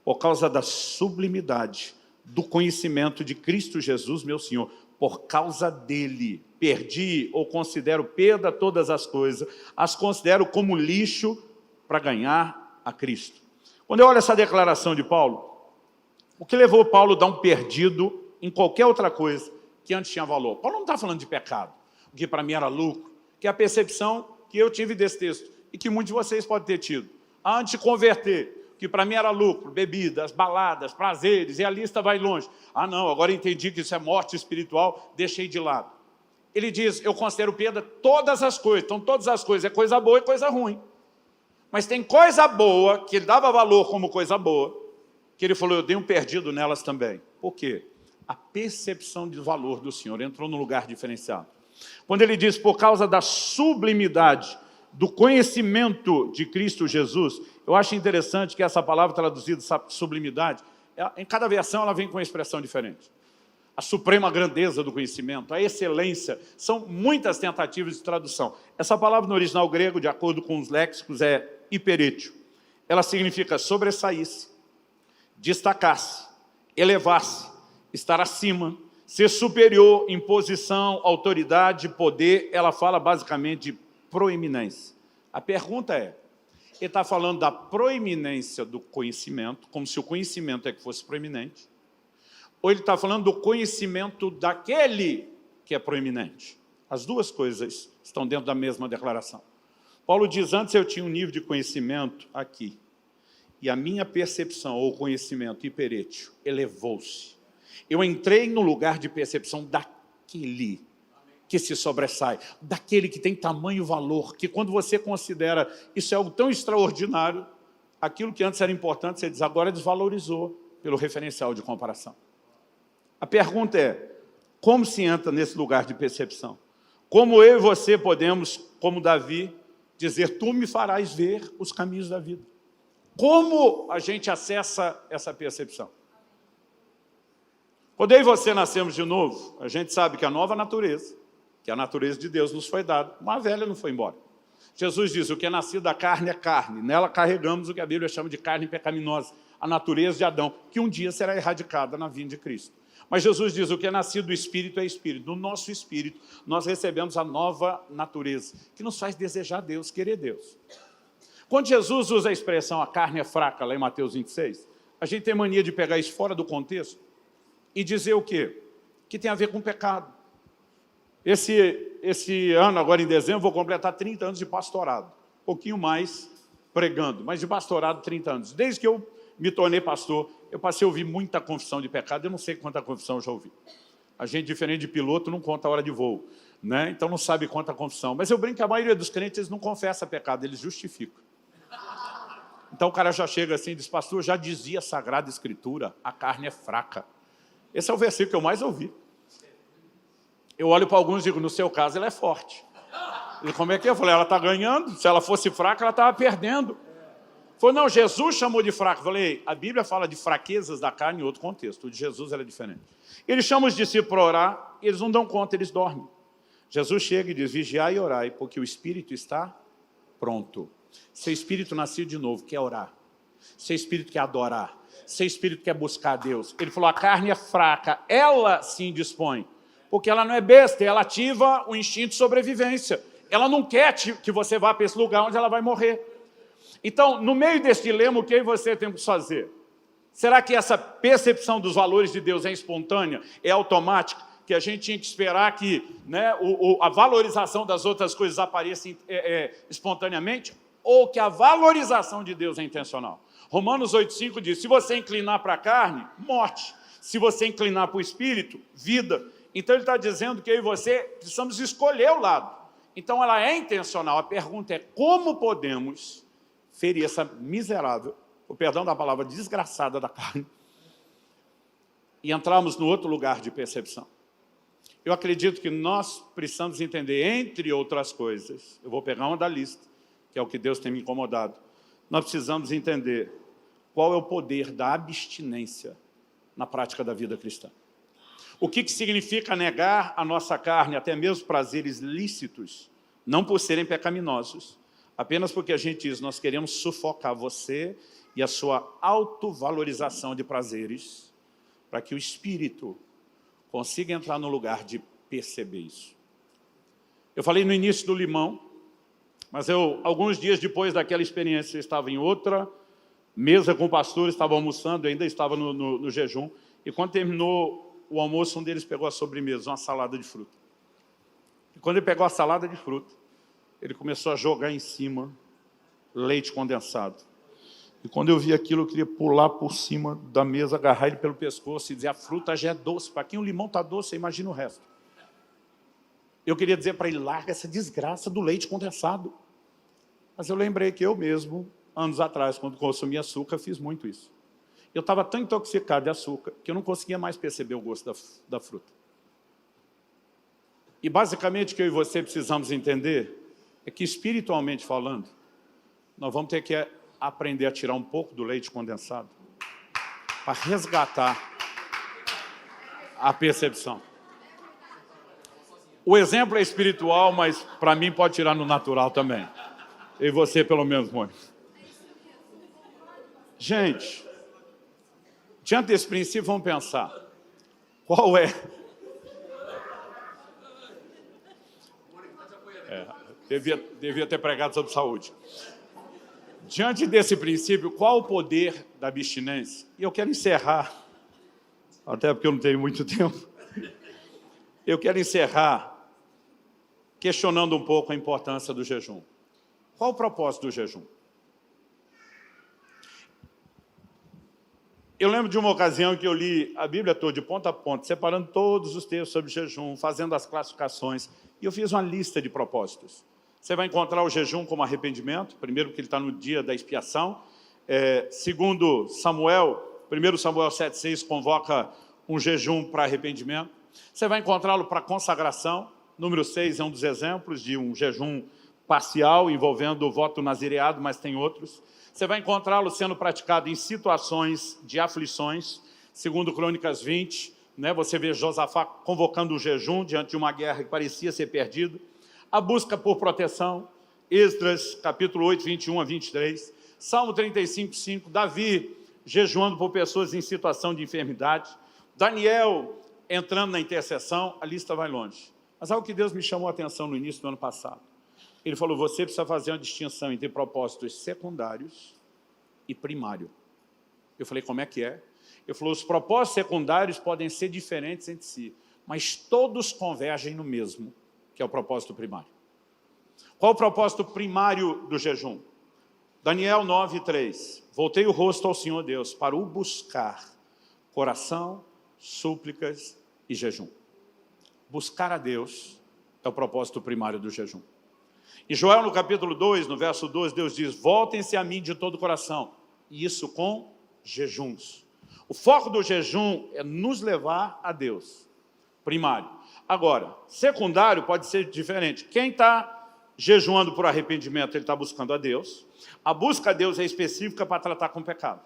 por causa da sublimidade do conhecimento de Cristo Jesus, meu Senhor. Por causa dele, perdi ou considero perda todas as coisas, as considero como lixo para ganhar a Cristo. Quando eu olho essa declaração de Paulo, o que levou Paulo a dar um perdido em qualquer outra coisa que antes tinha valor? Paulo não está falando de pecado, o que para mim era lucro, que é a percepção que eu tive desse texto e que muitos de vocês podem ter tido. Antes de converter, que para mim era lucro, bebidas, baladas, prazeres, e a lista vai longe. Ah, não, agora entendi que isso é morte espiritual, deixei de lado. Ele diz, eu considero perda todas as coisas. Então, todas as coisas é coisa boa e coisa ruim. Mas tem coisa boa, que ele dava valor como coisa boa, que ele falou, eu dei um perdido nelas também. Por quê? A percepção de valor do Senhor entrou num lugar diferenciado. Quando ele diz, por causa da sublimidade do conhecimento de Cristo Jesus, eu acho interessante que essa palavra traduzida, sublimidade, em cada versão ela vem com uma expressão diferente. A suprema grandeza do conhecimento, a excelência, são muitas tentativas de tradução. Essa palavra no original grego, de acordo com os léxicos, é hiperétio. Ela significa sobressair-se, destacar-se, elevar-se, estar acima, ser superior em posição, autoridade, poder. Ela fala basicamente de proeminência. A pergunta é, ele está falando da proeminência do conhecimento, como se o conhecimento é que fosse proeminente, ou ele está falando do conhecimento daquele que é proeminente? As duas coisas estão dentro da mesma declaração. Paulo diz, antes eu tinha um nível de conhecimento aqui, e a minha percepção ou conhecimento hiperétio elevou-se. Eu entrei no lugar de percepção daquele que se sobressai, daquele que tem tamanho e valor, que quando você considera isso é algo tão extraordinário, aquilo que antes era importante, você diz, agora desvalorizou pelo referencial de comparação. A pergunta é, como se entra nesse lugar de percepção? Como eu e você podemos, como Davi, dizer, tu me farás ver os caminhos da vida? Como a gente acessa essa percepção? Quando eu e você nascemos de novo, a gente sabe que a nova natureza, que a natureza de Deus nos foi dada, uma velha não foi embora. Jesus diz, o que é nascido da carne é carne, nela carregamos o que a Bíblia chama de carne pecaminosa, a natureza de Adão, que um dia será erradicada na vinda de Cristo. Mas Jesus diz, o que é nascido do Espírito é Espírito. No nosso Espírito, nós recebemos a nova natureza, que nos faz desejar Deus, querer Deus. Quando Jesus usa a expressão, a carne é fraca, lá em Mateus 26, a gente tem mania de pegar isso fora do contexto e dizer o quê? Que tem a ver com pecado. Esse ano, agora em dezembro, vou completar 30 anos de pastorado. Um pouquinho mais pregando, mas de pastorado 30 anos. Desde que eu me tornei pastor, eu passei a ouvir muita confissão de pecado, eu não sei quanta confissão eu já ouvi. A gente, diferente de piloto, não conta a hora de voo, né? Então não sabe quanta confissão. Mas eu brinco que a maioria dos crentes eles não confessa pecado, eles justificam. Então o cara já chega assim e diz, pastor, já dizia a Sagrada Escritura, a carne é fraca. Esse é o versículo que eu mais ouvi. Eu olho para alguns e digo, no seu caso ela é forte. E como é que é? Eu falei, ela está ganhando, se ela fosse fraca ela estava perdendo. Falei, não, Jesus chamou de fraco. Falei, a Bíblia fala de fraquezas da carne em outro contexto. O de Jesus era diferente. Ele chama os discípulos para orar, eles não dão conta, eles dormem. Jesus chega e diz, vigiai e orai, porque o Espírito está pronto. Seu Espírito nasceu de novo, quer orar. Seu Espírito quer adorar. Seu Espírito quer buscar a Deus. Ele falou, a carne é fraca, ela se indispõe. Porque ela não é besta, ela ativa o instinto de sobrevivência. Ela não quer que você vá para esse lugar onde ela vai morrer. Então, no meio desse dilema, o que você tem que fazer? Será que essa percepção dos valores de Deus é espontânea, é automática, que a gente tinha que esperar que, né, a valorização das outras coisas apareça espontaneamente? Ou que a valorização de Deus é intencional? Romanos 8,5 diz, se você inclinar para a carne, morte. Se você inclinar para o Espírito, vida. Então ele está dizendo que eu e você precisamos escolher o lado. Então ela é intencional. A pergunta é como podemos ferir essa miserável, o perdão da palavra, desgraçada da carne, e entrarmos no outro lugar de percepção. Eu acredito que nós precisamos entender, entre outras coisas, eu vou pegar uma da lista, que é o que Deus tem me incomodado, nós precisamos entender qual é o poder da abstinência na prática da vida cristã. O que significa negar a nossa carne, até mesmo prazeres lícitos, não por serem pecaminosos, apenas porque a gente diz, nós queremos sufocar você e a sua autovalorização de prazeres, para que o Espírito consiga entrar no lugar de perceber isso. Eu falei no início do limão, mas alguns dias depois daquela experiência, eu estava em outra mesa com o pastor, estava almoçando, eu ainda estava no jejum, e quando terminou o almoço, um deles pegou a sobremesa, uma salada de fruta. E quando ele pegou a salada de fruta, ele começou a jogar em cima leite condensado. E quando eu vi aquilo, eu queria pular por cima da mesa, agarrar ele pelo pescoço e dizer, a fruta já é doce. Para quem o limão está doce, você imagina o resto. Eu queria dizer para ele, larga essa desgraça do leite condensado. Mas eu lembrei que eu mesmo, anos atrás, quando consumia açúcar, fiz muito isso. Eu estava tão intoxicado de açúcar que eu não conseguia mais perceber o gosto da fruta. E basicamente o que eu e você precisamos entender é que, espiritualmente falando, nós vamos ter que aprender a tirar um pouco do leite condensado para resgatar a percepção. O exemplo é espiritual, mas para mim pode tirar no natural também. E você, pelo menos, Mônica. Gente, diante desse princípio, vamos pensar. Qual é? Devia ter pregado sobre saúde. Diante desse princípio, qual o poder da abstinência? E eu quero encerrar, até porque eu não tenho muito tempo, eu quero encerrar questionando um pouco a importância do jejum. Qual o propósito do jejum? Eu lembro de uma ocasião que eu li a Bíblia toda, de ponta a ponta, separando todos os textos sobre jejum, fazendo as classificações, e eu fiz uma lista de propósitos. Você vai encontrar o jejum como arrependimento, primeiro porque ele está no dia da expiação, segundo Samuel, 1 Samuel 7,6 convoca um jejum para arrependimento. Você vai encontrá-lo para consagração, número 6 é um dos exemplos de um jejum parcial, envolvendo o voto nazireado, mas tem outros. Você vai encontrá-lo sendo praticado em situações de aflições, segundo Crônicas 20, né? Você vê Josafá convocando o jejum diante de uma guerra que parecia ser perdida. A busca por proteção, Esdras, capítulo 8, 21 a 23. Salmo 35, 5, Davi jejuando por pessoas em situação de enfermidade. Daniel entrando na intercessão, a lista vai longe. Mas algo que Deus me chamou a atenção no início do ano passado. Ele falou, você precisa fazer uma distinção entre propósitos secundários e primário. Eu falei, como é que é? Ele falou, os propósitos secundários podem ser diferentes entre si, mas todos convergem no mesmo, que é o propósito primário. Qual o propósito primário do jejum? Daniel 9:3. Voltei o rosto ao Senhor Deus para o buscar, coração, súplicas e jejum. Buscar a Deus é o propósito primário do jejum. Em Joel, no capítulo 2, no verso 12, Deus diz: voltem-se a mim de todo o coração, e isso com jejuns. O foco do jejum é nos levar a Deus, primário. Agora, secundário pode ser diferente. Quem está jejuando por arrependimento, ele está buscando a Deus. A busca a Deus é específica para tratar com o pecado.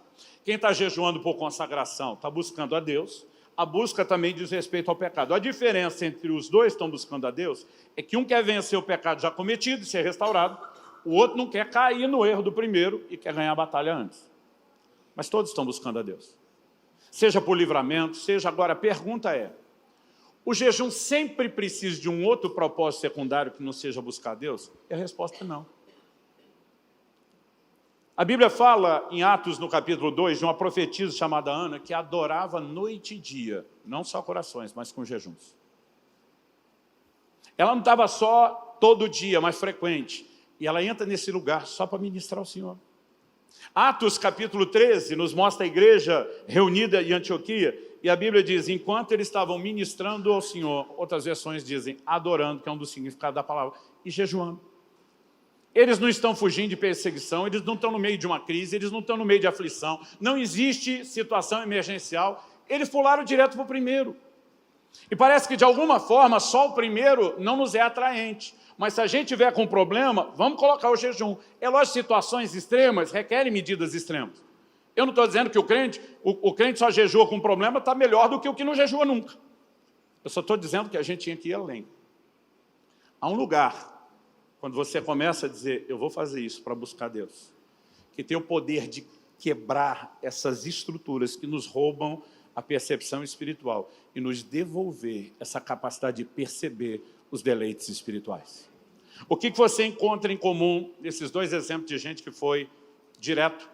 Quem está jejuando por consagração está buscando a Deus. A busca também diz respeito ao pecado. A diferença entre os dois que estão buscando a Deus é que um quer vencer o pecado já cometido e ser restaurado, o outro não quer cair no erro do primeiro e quer ganhar a batalha antes. Mas todos estão buscando a Deus. Seja por livramento, seja agora, a pergunta é, o jejum sempre precisa de um outro propósito secundário que não seja buscar a Deus? E a resposta é não. A Bíblia fala em Atos, no capítulo 2, de uma profetisa chamada Ana, que adorava noite e dia, não só corações, mas com jejuns. Ela não estava só todo dia, mas frequente. E ela entra nesse lugar só para ministrar ao Senhor. Atos, capítulo 13, nos mostra a igreja reunida em Antioquia, e a Bíblia diz, enquanto eles estavam ministrando ao Senhor, outras versões dizem adorando, que é um dos significados da palavra, e jejuando. Eles não estão fugindo de perseguição, eles não estão no meio de uma crise, eles não estão no meio de aflição, não existe situação emergencial, eles pularam direto para o primeiro. E parece que, de alguma forma, só o primeiro não nos é atraente. Mas se a gente tiver com problema, vamos colocar o jejum. É lógico, situações extremas requerem medidas extremas. Eu não estou dizendo que o crente só jejua com problema, está melhor do que o que não jejua nunca. Eu só estou dizendo que a gente tinha que ir além. Há um lugar, quando você começa a dizer, eu vou fazer isso para buscar Deus, que tem o poder de quebrar essas estruturas que nos roubam a percepção espiritual e nos devolver essa capacidade de perceber os deleites espirituais. O que você encontra em comum nesses dois exemplos de gente que foi direto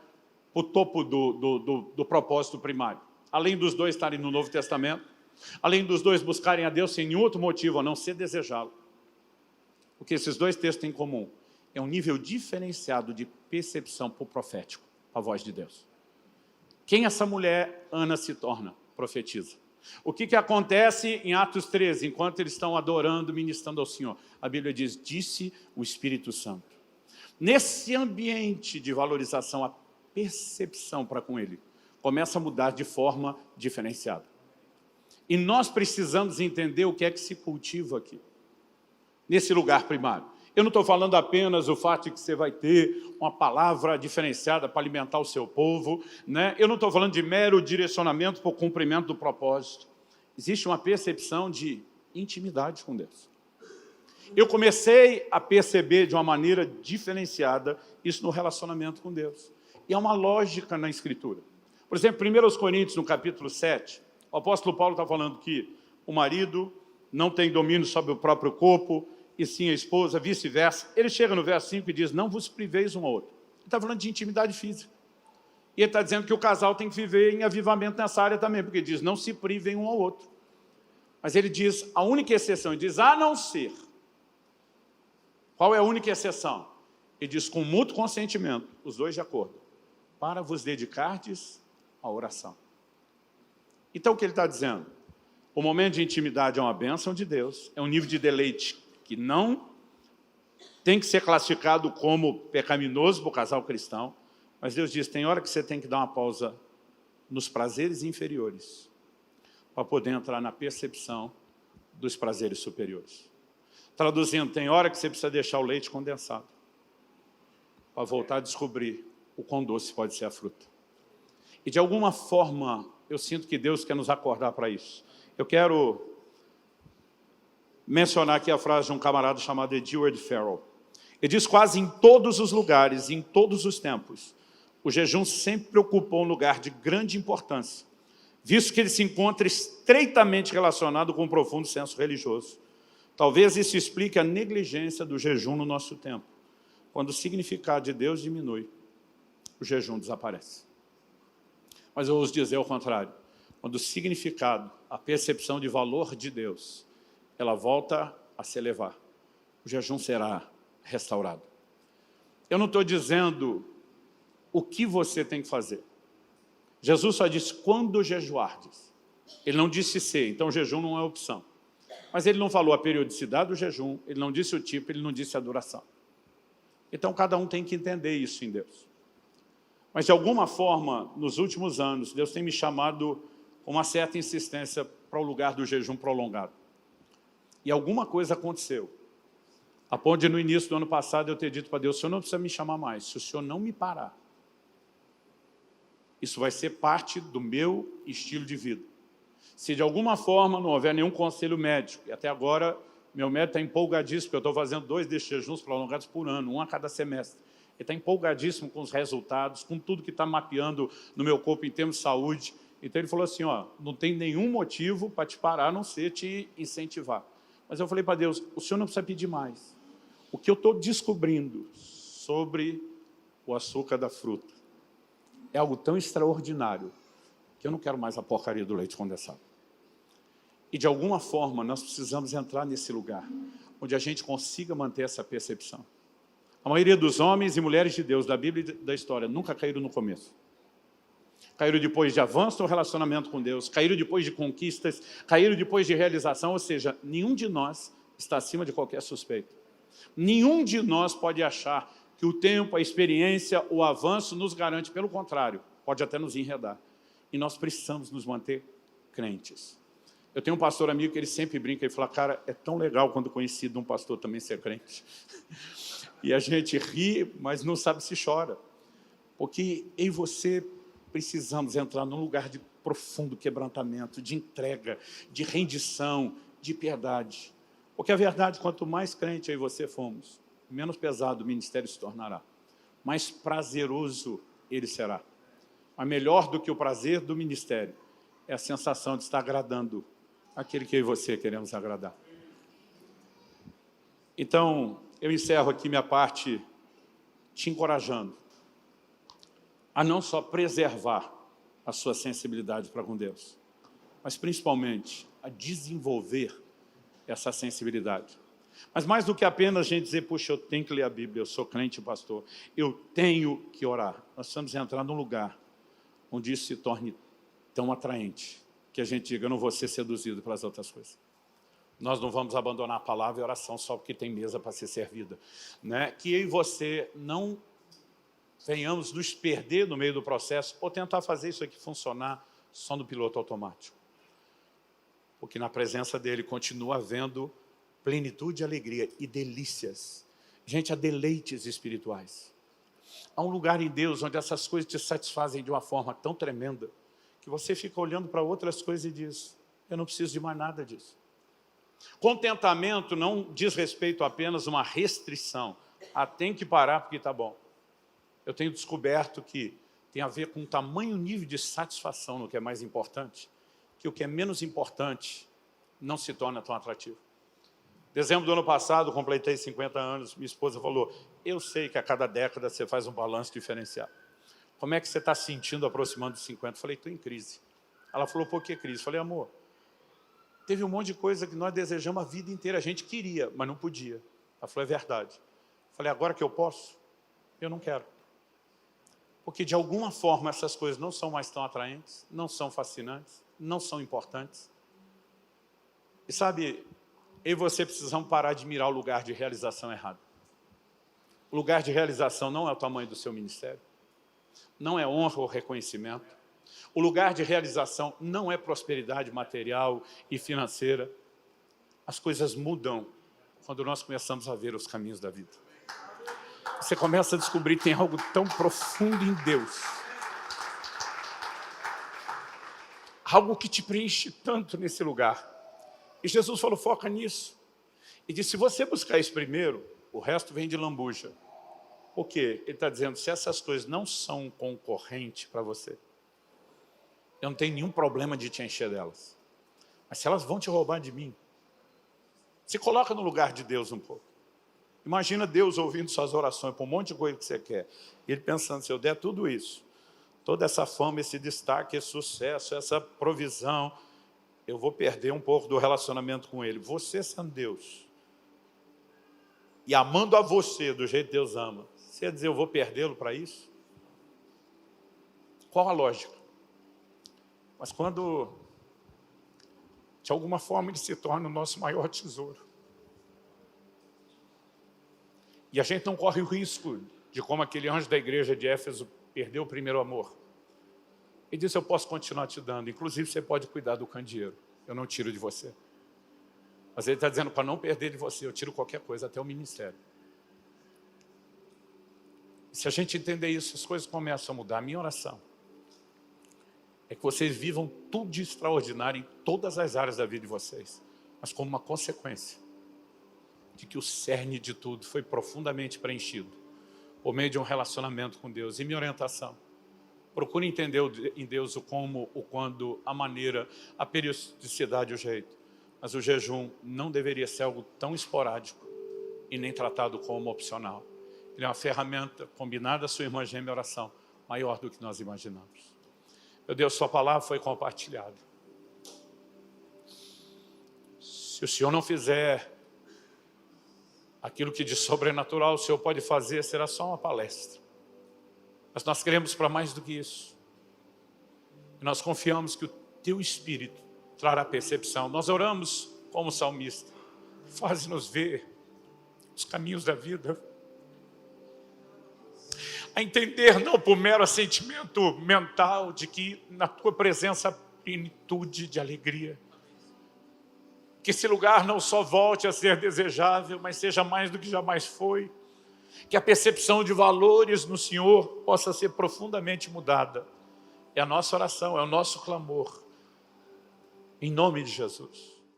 para o topo do propósito primário? Além dos dois estarem no Novo Testamento, além dos dois buscarem a Deus sem nenhum outro motivo a não ser desejá-lo, o que esses dois textos têm em comum é um nível diferenciado de percepção para o profético, a voz de Deus. Quem essa mulher, Ana, se torna? Profetiza. O que acontece em Atos 13, enquanto eles estão adorando, ministrando ao Senhor? A Bíblia diz, disse o Espírito Santo. Nesse ambiente de valorização, a percepção para com ele começa a mudar de forma diferenciada. E nós precisamos entender o que é que se cultiva aqui, nesse lugar primário. Eu não estou falando apenas o fato de que você vai ter uma palavra diferenciada para alimentar o seu povo, né? Eu não estou falando de mero direcionamento para o cumprimento do propósito. Existe uma percepção de intimidade com Deus. Eu comecei a perceber de uma maneira diferenciada isso no relacionamento com Deus. E há uma lógica na Escritura. Por exemplo, 1 Coríntios, no capítulo 7, o apóstolo Paulo está falando que o marido não tem domínio sobre o próprio corpo, e sim a esposa, vice-versa. Ele chega no verso 5 e diz, não vos priveis um ao outro. Ele está falando de intimidade física. E ele está dizendo que o casal tem que viver em avivamento nessa área também, porque ele diz, não se privem um ao outro. Mas ele diz, a única exceção, ele diz, a não ser. Qual é a única exceção? Ele diz, com mútuo consentimento, os dois de acordo, para vos dedicardes à oração. Então o que ele está dizendo? O momento de intimidade é uma bênção de Deus, é um nível de deleite que não tem que ser classificado como pecaminoso para o casal cristão, mas Deus diz, tem hora que você tem que dar uma pausa nos prazeres inferiores para poder entrar na percepção dos prazeres superiores. Traduzindo, tem hora que você precisa deixar o leite condensado para voltar a descobrir o quão doce pode ser a fruta. E de alguma forma, eu sinto que Deus quer nos acordar para isso. Eu quero mencionar aqui a frase de um camarada chamado Edward Farrell. Ele diz, quase em todos os lugares, em todos os tempos, o jejum sempre ocupou um lugar de grande importância, visto que ele se encontra estreitamente relacionado com um profundo senso religioso. Talvez isso explique a negligência do jejum no nosso tempo. Quando o significado de Deus diminui, o jejum desaparece. Mas eu ouso dizer ao contrário. Quando o significado, a percepção de valor de Deus, ela volta a se elevar, o jejum será restaurado. Eu não estou dizendo o que você tem que fazer. Jesus só disse, quando jejuardes. Ele não disse se, então jejum não é opção. Mas ele não falou a periodicidade do jejum, ele não disse o tipo, ele não disse a duração. Então cada um tem que entender isso em Deus. Mas de alguma forma, nos últimos anos, Deus tem me chamado com uma certa insistência para o lugar do jejum prolongado. E alguma coisa aconteceu. A ponto de no início do ano passado eu ter dito para Deus, o Senhor não precisa me chamar mais, se o Senhor não me parar. Isso vai ser parte do meu estilo de vida. Se de alguma forma não houver nenhum conselho médico, e até agora meu médico está empolgadíssimo, porque eu estou fazendo 2 desses jejuns prolongados por ano, 1 a cada semestre. Ele está empolgadíssimo com os resultados, com tudo que está mapeando no meu corpo em termos de saúde. Então ele falou assim, ó, não tem nenhum motivo para te parar, a não ser te incentivar. Mas eu falei para Deus, o Senhor não precisa pedir mais. O que eu estou descobrindo sobre o açúcar da fruta é algo tão extraordinário que eu não quero mais a porcaria do leite condensado. E de alguma forma nós precisamos entrar nesse lugar, onde a gente consiga manter essa percepção. A maioria dos homens e mulheres de Deus, da Bíblia e da história, nunca caíram no começo. Caíram depois de avanço no relacionamento com Deus, caíram depois de conquistas, caíram depois de realização, ou seja, nenhum de nós está acima de qualquer suspeita. Nenhum de nós pode achar que o tempo, a experiência, o avanço nos garante, pelo contrário, pode até nos enredar. E nós precisamos nos manter crentes. Eu tenho um pastor amigo que ele sempre brinca, ele fala, cara, é tão legal quando conhecido um pastor também ser crente. E a gente ri, mas não sabe se chora. Porque eu e você precisamos entrar num lugar de profundo quebrantamento, de entrega, de rendição, de piedade. Porque a verdade, quanto mais crente eu e você fomos, menos pesado o ministério se tornará. Mais prazeroso ele será. Mas melhor do que o prazer do ministério é a sensação de estar agradando aquele que eu e você queremos agradar. Então, eu encerro aqui minha parte te encorajando a não só preservar a sua sensibilidade para com Deus, mas principalmente a desenvolver essa sensibilidade. Mas mais do que apenas a gente dizer, puxa, eu tenho que ler a Bíblia, eu sou crente, pastor, eu tenho que orar. Nós precisamos entrar num lugar onde isso se torne tão atraente, que a gente diga, eu não vou ser seduzido pelas outras coisas. Nós não vamos abandonar a palavra e a oração só porque tem mesa para ser servida. Né? Que eu e você não venhamos nos perder no meio do processo ou tentar fazer isso aqui funcionar só no piloto automático. Porque na presença dele continua havendo plenitude, alegria e delícias. Gente, há deleites espirituais. Há um lugar em Deus onde essas coisas te satisfazem de uma forma tão tremenda que você fica olhando para outras coisas e diz, eu não preciso de mais nada disso. Contentamento não diz respeito a apenas uma restrição. Tem que parar porque está bom. Eu tenho descoberto que tem a ver com um tamanho nível de satisfação no que é mais importante, que o que é menos importante não se torna tão atrativo. Dezembro do ano passado, completei 50 anos, minha esposa falou, eu sei que a cada década você faz um balanço diferenciado. Como é que você está se sentindo aproximando dos 50? Eu falei, estou em crise. Ela falou, por que crise? Eu falei, amor, teve um monte de coisa que nós desejamos a vida inteira. A gente queria, mas não podia. Ela falou, é verdade. Eu falei, agora que eu posso, eu não quero. Porque de alguma forma essas coisas não são mais tão atraentes, não são fascinantes, não são importantes. E sabe, eu e você precisamos parar de mirar o lugar de realização errado. O lugar de realização não é o tamanho do seu ministério, não é honra ou reconhecimento. O lugar de realização não é prosperidade material e financeira. As coisas mudam quando nós começamos a ver os caminhos da vida. Você começa a descobrir que tem algo tão profundo em Deus. Algo que te preenche tanto nesse lugar. E Jesus falou, foca nisso. E disse, se você buscar isso primeiro, o resto vem de lambuja. Por quê? Ele está dizendo, se essas coisas não são um concorrente para você, eu não tenho nenhum problema de te encher delas. Mas se elas vão te roubar de mim, se coloca no lugar de Deus um pouco. Imagina Deus ouvindo suas orações por um monte de coisa que você quer. E Ele pensando, se eu der tudo isso, toda essa fama, esse destaque, esse sucesso, essa provisão, eu vou perder um pouco do relacionamento com Ele. Você sendo Deus e amando a você do jeito que Deus ama, você ia dizer, eu vou perdê-lo para isso? Qual a lógica? Mas quando, de alguma forma, ele se torna o nosso maior tesouro, e a gente não corre o risco de, como aquele anjo da igreja de Éfeso, perder o primeiro amor. Ele disse, eu posso continuar te dando, inclusive você pode cuidar do candeeiro, eu não tiro de você. Mas ele está dizendo, para não perder de você, eu tiro qualquer coisa, até o ministério. Se a gente entender isso, as coisas começam a mudar. A minha oração é que vocês vivam tudo de extraordinário em todas as áreas da vida de vocês, mas como uma consequência de que o cerne de tudo foi profundamente preenchido por meio de um relacionamento com Deus. E minha orientação, procure entender em Deus o como, o quando, a maneira, a periodicidade, o jeito. Mas o jejum não deveria ser algo tão esporádico e nem tratado como opcional. Ele é uma ferramenta combinada à sua irmã gêmea oração, maior do que nós imaginamos. Meu Deus, sua palavra foi compartilhada. Se o Senhor não fizer aquilo que de sobrenatural o Senhor pode fazer, será só uma palestra. Mas nós queremos para mais do que isso. E nós confiamos que o Teu Espírito trará percepção. Nós oramos como salmista. Faz-nos ver os caminhos da vida. A entender não por mero assentimento mental de que na Tua presença há plenitude de alegria. Que esse lugar não só volte a ser desejável, mas seja mais do que jamais foi. Que a percepção de valores no Senhor possa ser profundamente mudada. É a nossa oração, é o nosso clamor. Em nome de Jesus.